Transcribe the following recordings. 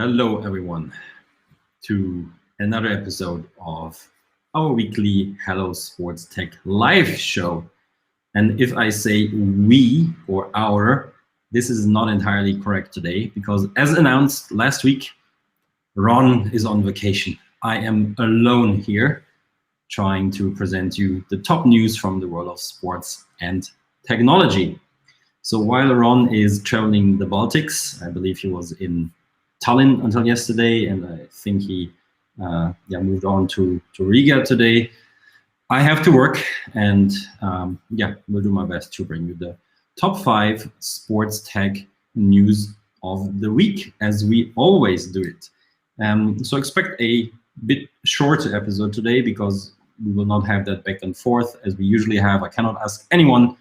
Hello, everyone, to another episode of our weekly Hello SportsTech live show. And if I say we or our, this is not entirely correct today because, as announced last week, Ron is on vacation. I am alone here trying to present you the top news from the world of sports and technology. So while Ron is traveling the Baltics, I believe he was in Tallinn until yesterday, and I think he moved on to Riga today. I have to work, and will do my best to bring you the top 5 sports tech news of the week, as we always do it. So expect a bit shorter episode today because we will not have that back and forth as we usually have. I cannot ask anyone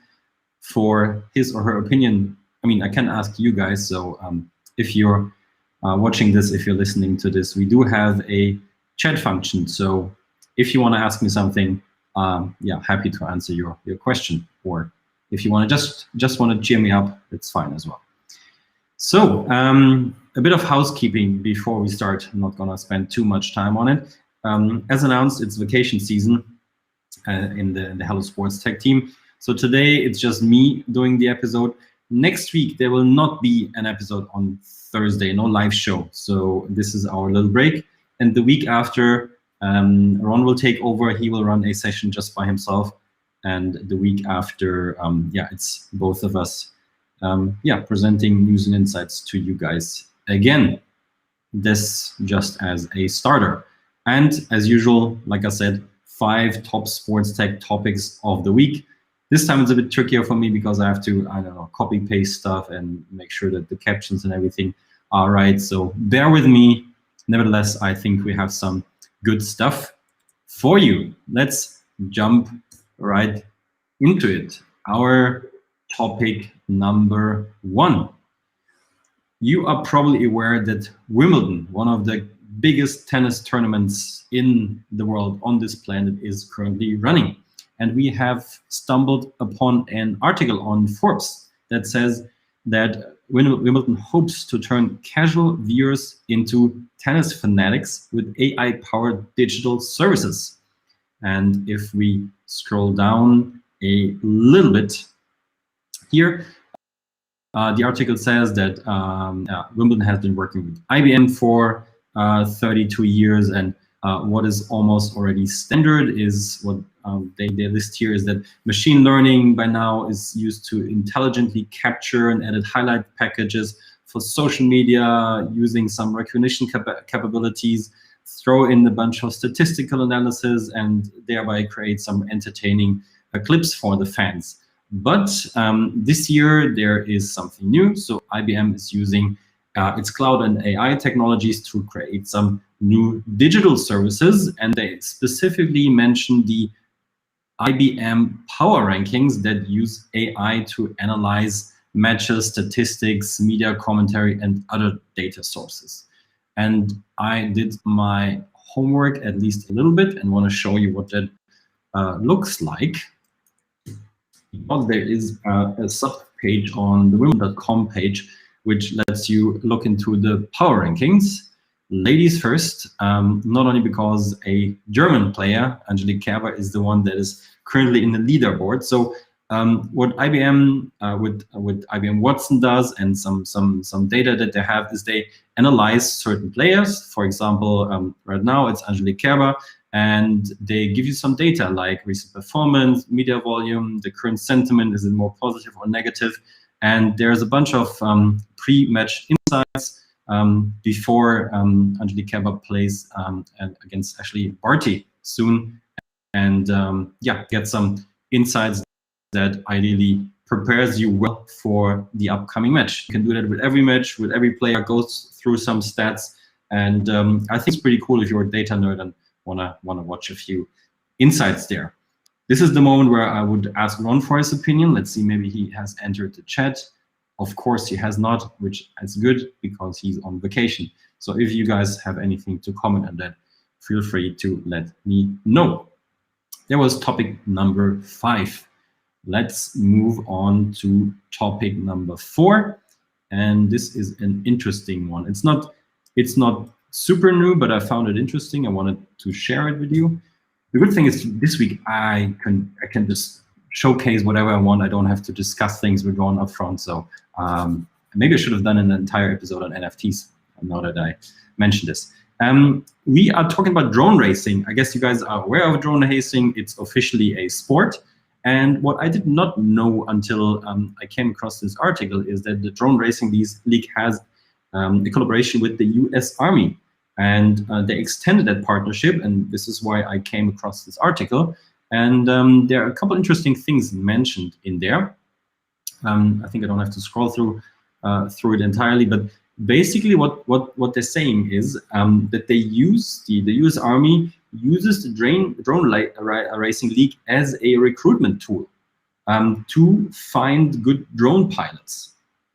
for his or her opinion. I mean, I can ask you guys. So if you're watching this, if you're listening to this, we do have a chat function. So if you want to ask me something, happy to answer your question. Or if you want to just want to cheer me up, it's fine as well. So a bit of housekeeping before we start. I'm not going to spend too much time on it. As announced, it's vacation season in the Hello Sports Tech team. So today it's just me doing the episode. Next week there will not be an episode on Thursday, no live show. So this is our little break. And the week after, Ron will take over. He will run a session just by himself. And the week after, it's both of us, presenting news and insights to you guys again. This just as a starter. And as usual, like I said, 5 top sports tech topics of the week. This time it's a bit trickier for me because I have to, copy paste stuff and make sure that the captions and everything are right. So bear with me. Nevertheless, I think we have some good stuff for you. Let's jump right into it. Our topic number 1. You are probably aware that Wimbledon, one of the biggest tennis tournaments in the world on this planet, is currently running. And we have stumbled upon an article on Forbes that says that Wimbledon hopes to turn casual viewers into tennis fanatics with AI-powered digital services. And if we scroll down a little bit here, the article says that Wimbledon has been working with IBM for 32 years, and what is almost already standard is what they list here is that machine learning by now is used to intelligently capture and edit highlight packages for social media using some recognition capabilities, throw in a bunch of statistical analysis, and thereby create some entertaining clips for the fans. But this year there is something new. So IBM is using its cloud and AI technologies to create some new digital services, and they specifically mention the IBM Power Rankings that use AI to analyze matches, statistics, media commentary, and other data sources. And I did my homework at least a little bit and want to show you what that looks like. Because there is a sub-page on the Wimbledon.com page which lets you look into the power rankings. Ladies first, not only because a German player, Angelique Kerber, is the one that is currently in the leaderboard. So what IBM with IBM Watson does, and some data that they have, is they analyze certain players. For example, right now it's Angelique Kerber, and they give you some data like recent performance, media volume, the current sentiment, is it more positive or negative? And there's a bunch of pre-match insights before Angelique Kerber plays against Ashley Barty soon, and get some insights that ideally prepares you well for the upcoming match. You can do that with every match, with every player, goes through some stats, and I think it's pretty cool if you're a data nerd and wanna watch a few insights there. This is the moment where I would ask Ron for his opinion. Let's see, maybe he has entered the chat. Of course he has not, which is good because he's on vacation. So if you guys have anything to comment on that, feel free to let me know. There was topic number 5. Let's move on to topic number 4. And this is an interesting one. It's not It's not super new, but I found it interesting. I wanted to share it with you. The good thing is this week I can just showcase whatever I want. I don't have to discuss things with Ron up front. So maybe I should have done an entire episode on NFTs. Now that I mentioned this. We are talking about drone racing. I guess you guys are aware of drone racing. It's officially a sport. And what I did not know until I came across this article is that the Drone Racing League has a collaboration with the US Army. And they extended that partnership, and this is why I came across this article. And there are a couple interesting things mentioned in there. I think I don't have to scroll through it entirely, but basically what they're saying is that they use the US Army uses the drone racing league as a recruitment tool to find good drone pilots.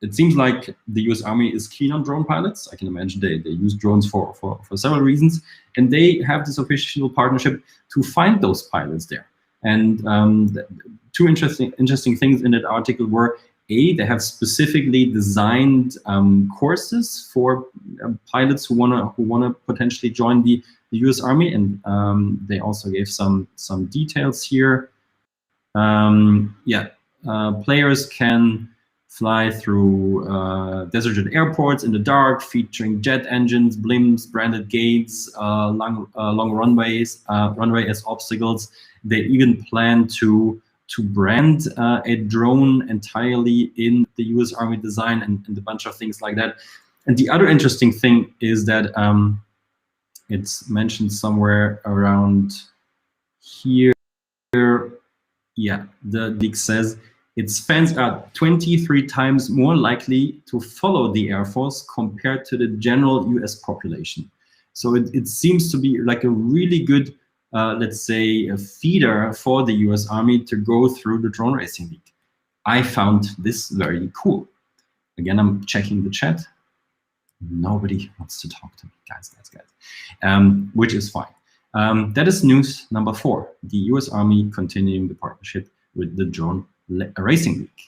It seems like the US Army is keen on drone pilots. I can imagine they use drones for several reasons, and they have this official partnership to find those pilots there. And two interesting things in that article were, they have specifically designed courses for pilots who wanna potentially join the US Army, and they also gave some details here. Players can fly through deserted airports in the dark, featuring jet engines, blimps, branded gates, long runway as obstacles. They even plan to brand a drone entirely in the US Army design and a bunch of things like that. And the other interesting thing is that it's mentioned somewhere around here. Yeah, the league says its fans are 23 times more likely to follow the Air Force compared to the general US population. So it seems to be like a really good, let's say, a feeder for the US Army to go through the Drone Racing League. I found this very cool. Again, I'm checking the chat. Nobody wants to talk to me, guys, which is fine. That is news number 4, the US Army continuing the partnership with the Drone Racing League.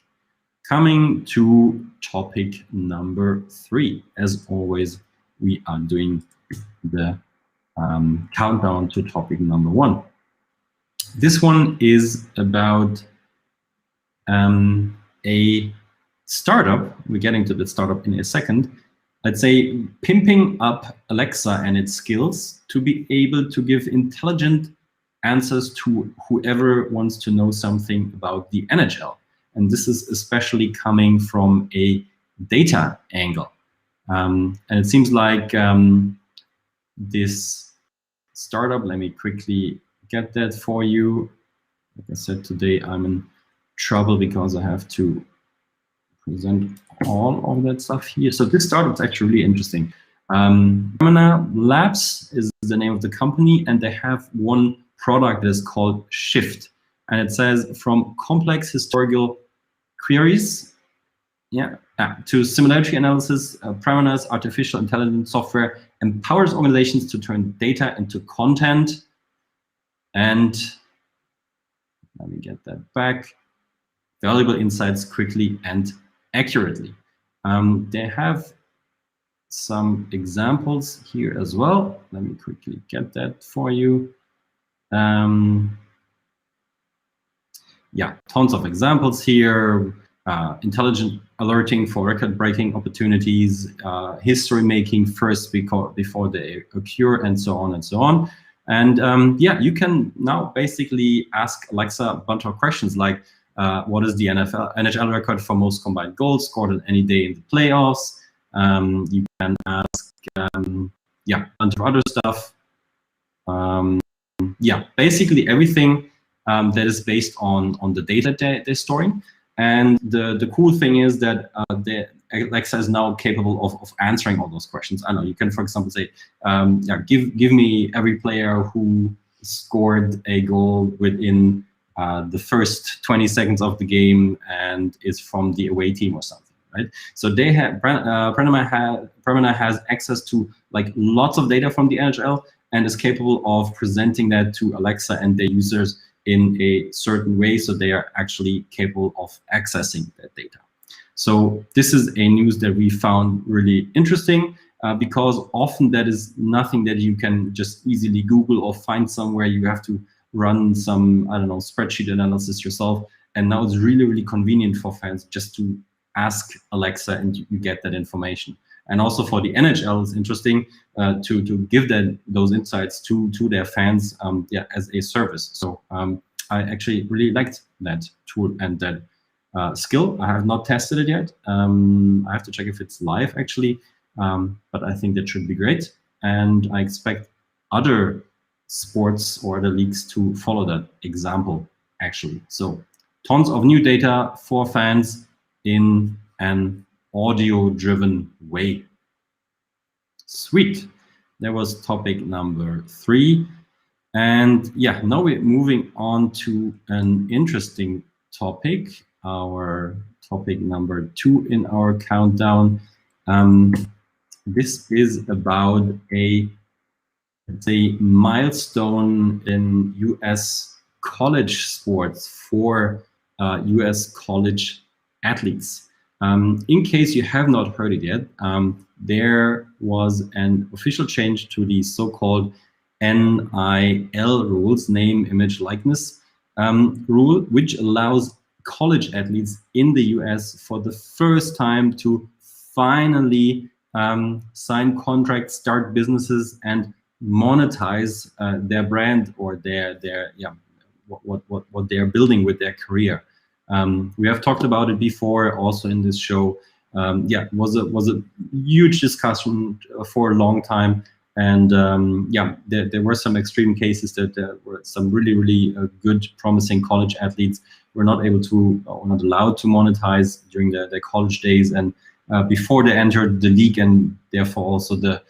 Coming to topic number 3. As always, we are doing the countdown to topic number 1. This one is about a startup. We're getting to the startup in a second. Let's say pimping up Alexa and its skills to be able to give intelligent answers to whoever wants to know something about the NHL. And this is especially coming from a data angle. And it seems like this startup, let me quickly get that for you. Like I said, today I'm in trouble because I have to present all of that stuff here. So this startup is actually really interesting. Gemini Labs is the name of the company, and they have one product that is called Shift. And it says, from complex historical queries to similarity analysis, Gemini's artificial intelligence software empowers organizations to turn data into content. And let me get that back. Valuable insights quickly and accurately. They have some examples here as well. Let me quickly get that for you. Yeah, tons of examples here. Intelligent alerting for record-breaking opportunities, history making first before they occur, and so on and so on. And yeah, you can now basically ask Alexa a bunch of questions like, what is the NHL record for most combined goals scored on any day in the playoffs? You can ask, yeah, a bunch of other stuff. Yeah, basically everything that is based on the data they're storing. And the cool thing is that Alexa is now capable of answering all those questions. I know you can, for example, say, yeah, give me every player who scored a goal within the first 20 seconds of the game and is from the away team or something, right? So they have Gemini has access to like lots of data from the NHL and is capable of presenting that to Alexa and their users in a certain way, so they are actually capable of accessing that data. So this is a news that we found really interesting, because often that is nothing that you can just easily Google or find somewhere. You have to run some, I don't know, spreadsheet analysis yourself. And now it's really, really convenient for fans just to ask Alexa and you get that information. And also for the NHL, it's interesting to give those insights to their fans, as a service. So I actually really liked that tool and that skill. I have not tested it yet. I have to check if it's live actually, but I think that should be great. And I expect other sports or other leagues to follow that example actually. So tons of new data for fans in an audio-driven way. Sweet. That was topic number 3. And yeah, now we're moving on to an interesting topic, our topic number 2 in our countdown. This is about a milestone in US college sports for US college athletes. In case you have not heard it yet, there was an official change to the so-called NIL rules, name, image, likeness rule, which allows college athletes in the US for the first time to finally sign contracts, start businesses, and monetize their brand or what they're building with their career. We have talked about it before, also in this show. Was a huge discussion for a long time, and there were some extreme cases that there were some really good, promising college athletes were not able to or not allowed to monetize during their college days and before they entered the league, and therefore also the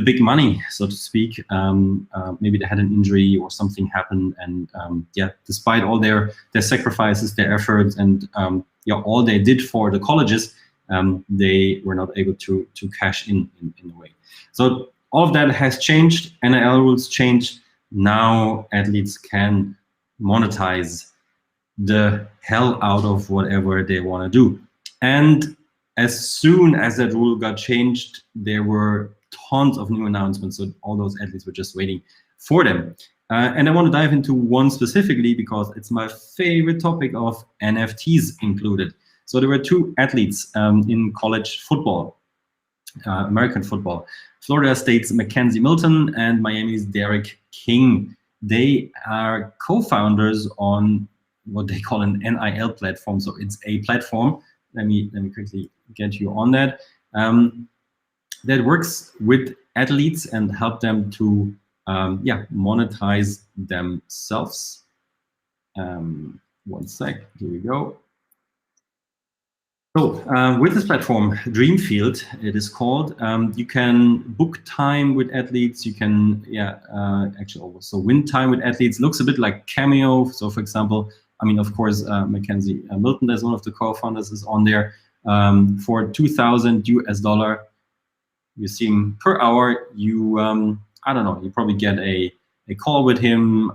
big money, so to speak. Maybe they had an injury or something happened, and despite all their sacrifices, their efforts, and all they did for the colleges, they were not able to cash in a way. So all of that has changed. NIL rules changed. Now athletes can monetize the hell out of whatever they want to do. And as soon as that rule got changed, there were tons of new announcements. So all those athletes were just waiting for them. And I want to dive into one specifically because it's my favorite topic of NFTs included. So there were 2 athletes in college football, American football. Florida State's Mackenzie Milton and Miami's Derek King. They are co-founders on what they call an NIL platform. So it's a platform. Let me quickly get you on that. That works with athletes and help them to monetize themselves. One sec, here we go. So with this platform, Dreamfield, it is called, you can book time with athletes. You can actually also win time with athletes. Looks a bit like Cameo. So for example, I mean, of course, Mackenzie Milton, as one of the co-founders, is on there. For $2,000 you see him per hour. You I don't know, you probably get a call with him.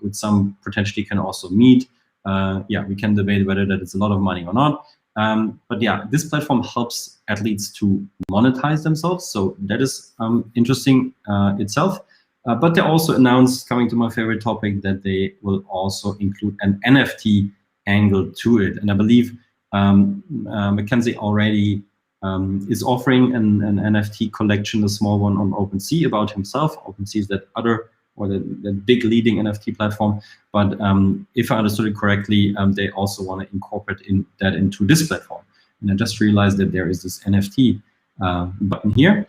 With some potentially can also meet. We can debate whether that is a lot of money or not. But yeah, this platform helps athletes to monetize themselves. So that is interesting itself. But they also announced, coming to my favorite topic, that they will also include an NFT angle to it. And I believe Mackenzie already is offering an NFT collection, a small one on OpenSea about himself. OpenSea is that other, or the big leading NFT platform. But if I understood it correctly, they also want to incorporate that into this platform. And I just realized that there is this NFT button here.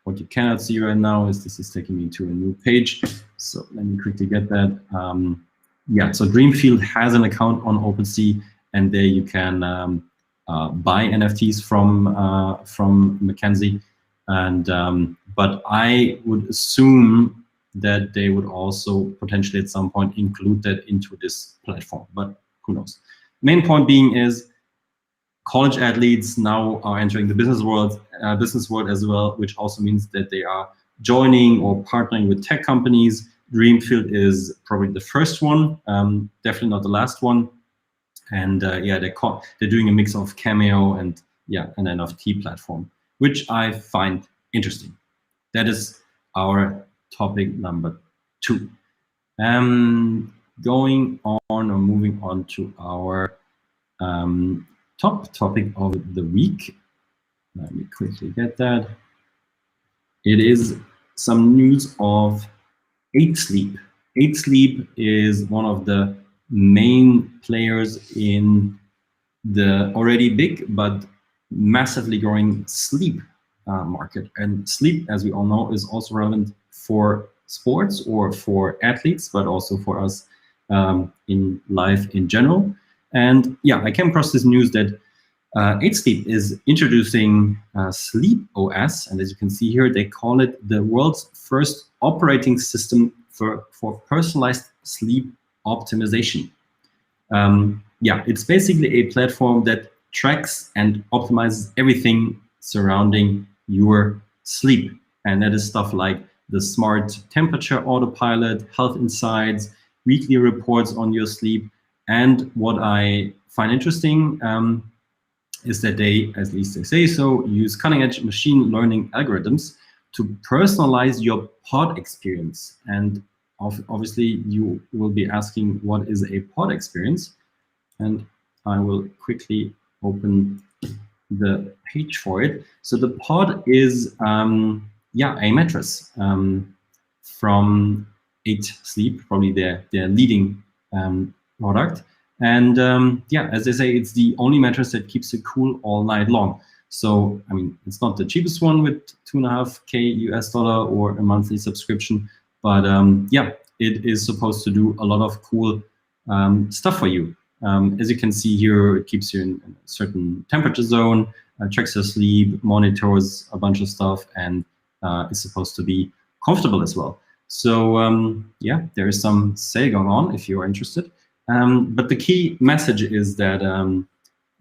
What you cannot see right now is this is taking me to a new page. So let me quickly get that. So Dreamfield has an account on OpenSea, and there you can buy NFTs from Mackenzie. And but I would assume that they would also potentially at some point include that into this platform, but who knows? Main point being is college athletes now are entering the business world as well, which also means that they are joining or partnering with tech companies. Dreamfield is probably the first one, definitely not the last one. And yeah, they're doing a mix of Cameo and yeah, an NFT platform, which I find interesting. That is our topic number 2. Going on or moving on to our top topic of the week. Let me quickly get that. It is some news of EightSleep. EightSleep is one of the main players in the already big but massively growing sleep market. And sleep, as we all know, is also relevant for sports or for athletes, but also for us in life in general. And yeah, I came across this news that EightSleep is introducing SleepOS, and as you can see here, they call it the world's first operating system for personalized sleep optimization. Yeah, it's basically a platform that tracks and optimizes everything surrounding your sleep. And that is stuff like the smart temperature autopilot, health insights, weekly reports on your sleep. And what I find interesting is that they, at least they say so, use cutting-edge machine learning algorithms to personalize your pod experience. And obviously, you will be asking, what is a pod experience? And I will quickly open the page for it. So the pod is, yeah, a mattress from EightSleep, probably their leading product. And yeah, as they say, it's the only mattress that keeps you cool all night long. So, I mean, it's not the cheapest one with $2.5K US or a monthly subscription, but yeah, it is supposed to do a lot of cool stuff for you. As you can see here, it keeps you in a certain temperature zone, tracks your sleep, monitors a bunch of stuff, and is supposed to be comfortable as well. So yeah, there is some sale going on if you're interested. But the key message is that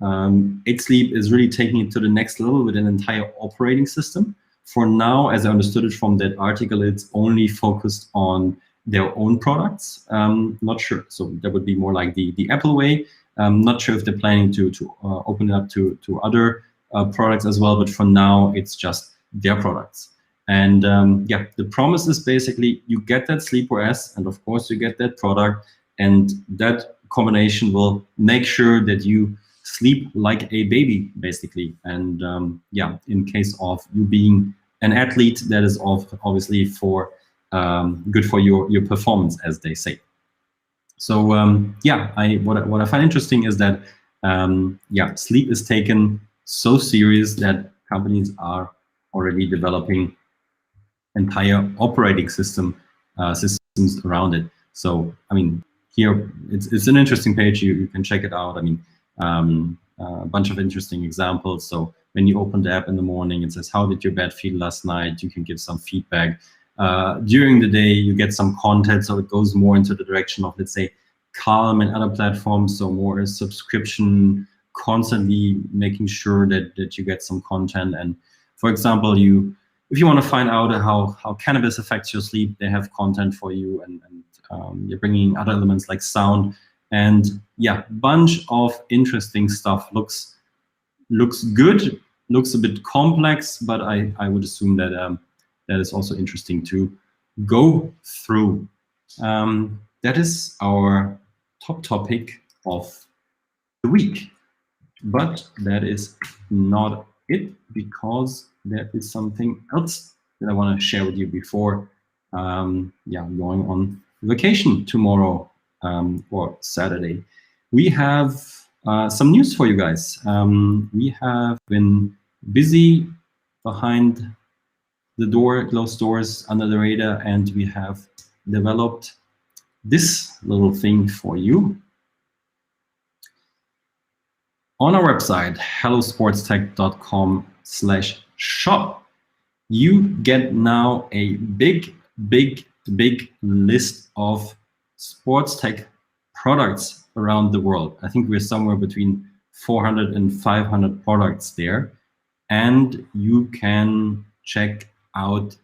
EightSleep is really taking it to the next level with an entire operating system. For now, as I understood it from that article, it's only focused on their own products. Not sure. So that would be more like the Apple way. Not sure if they're planning to open it up to other products as well. But for now, it's just their products. And yeah, the promise is basically you get that SleepOS, and of course you get that product, and that combination will make sure that you sleep like a baby, basically. And yeah, in case of you being an athlete, that is obviously for good for your performance, as they say. So yeah, what I find interesting is that yeah, sleep is taken so serious that companies are already developing entire operating systems around it. So I mean, here it's an interesting page. You can check it out. I mean, a bunch of interesting examples. So when you open the app in the morning, it says, how did your bed feel last night? You can give some feedback. During the day, you get some content, so it goes more into the direction of, let's say, Calm and other platforms, so more a subscription, constantly making sure that you get some content. And for example, if you want to find out how cannabis affects your sleep, they have content for you, and you're bringing other elements like sound. And yeah, bunch of interesting stuff. Looks good, looks a bit complex, but I would assume that that is also interesting to go through. That is our top topic of the week. But that is not it, because there is something else that I want to share with you before yeah, going on vacation tomorrow or Saturday. We have some news for you guys. We have been busy behind the door, closed doors, under the radar, and we have developed this little thing for you. On our website, hellosportstech.com/shop, you get now a big list of sports tech products around the world. I think we're somewhere between 400 and 500 products there. And you can check out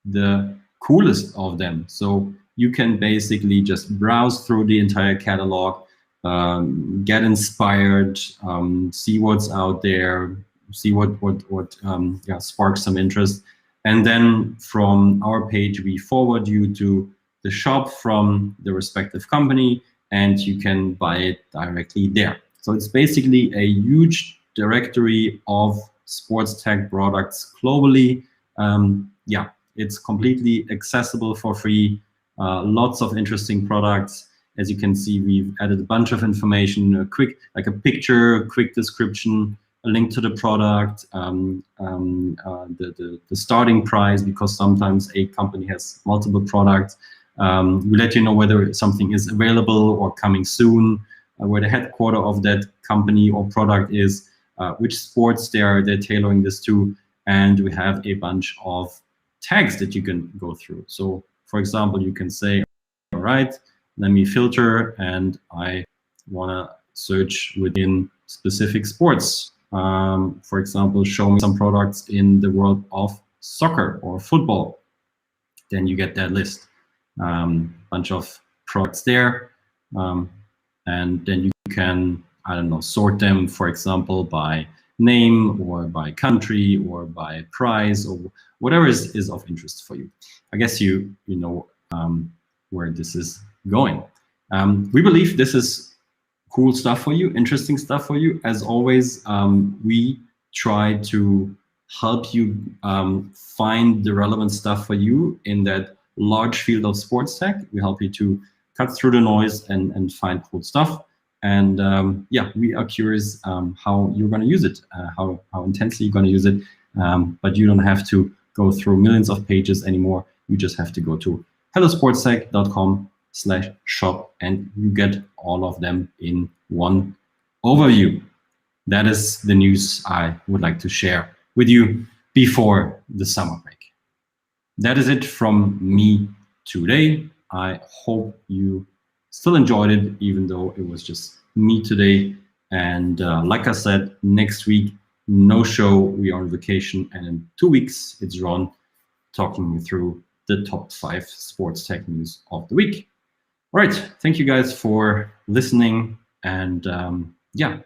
the coolest of them. So you can basically just browse through the entire catalog, get inspired, see what's out there, see what sparks some interest. And then from our page, we forward you to the shop from the respective company, and you can buy it directly there. So it's basically a huge directory of sports tech products globally. Yeah, it's completely accessible for free. Lots of interesting products. As you can see, we've added a bunch of information, a quick, like a picture, quick description, a link to the product, the starting price, because sometimes a company has multiple products. We let you know whether something is available or coming soon, where the headquarter of that company or product is, which sports they're tailoring this to, and we have a bunch of tags that you can go through. So, for example, you can say, all right, let me filter, and I want to search within specific sports. For example, show me some products in the world of soccer or football. Then you get that list. Bunch of products there. And then you can, I don't know, sort them, for example, by name or by country or by price or whatever is of interest for you. I guess you know where this is going. We believe this is cool stuff for you, interesting stuff for you. As always, we try to help you find the relevant stuff for you in that large field of sports tech. We help you to cut through the noise and find cool stuff. And yeah, we are curious how you're going to use it, how intensely you're going to use it. But you don't have to go through millions of pages anymore. You just have to go to hellosportstech.com/shop and you get all of them in one overview. That is the news I would like to share with you before the summer break. That is it from me today. I hope you still enjoyed it, even though it was just me today. And like I said, next week, no show. We are on vacation. And in 2 weeks, it's Ron talking you through the top 5 sports tech news of the week. All right. Thank you guys for listening. And yeah.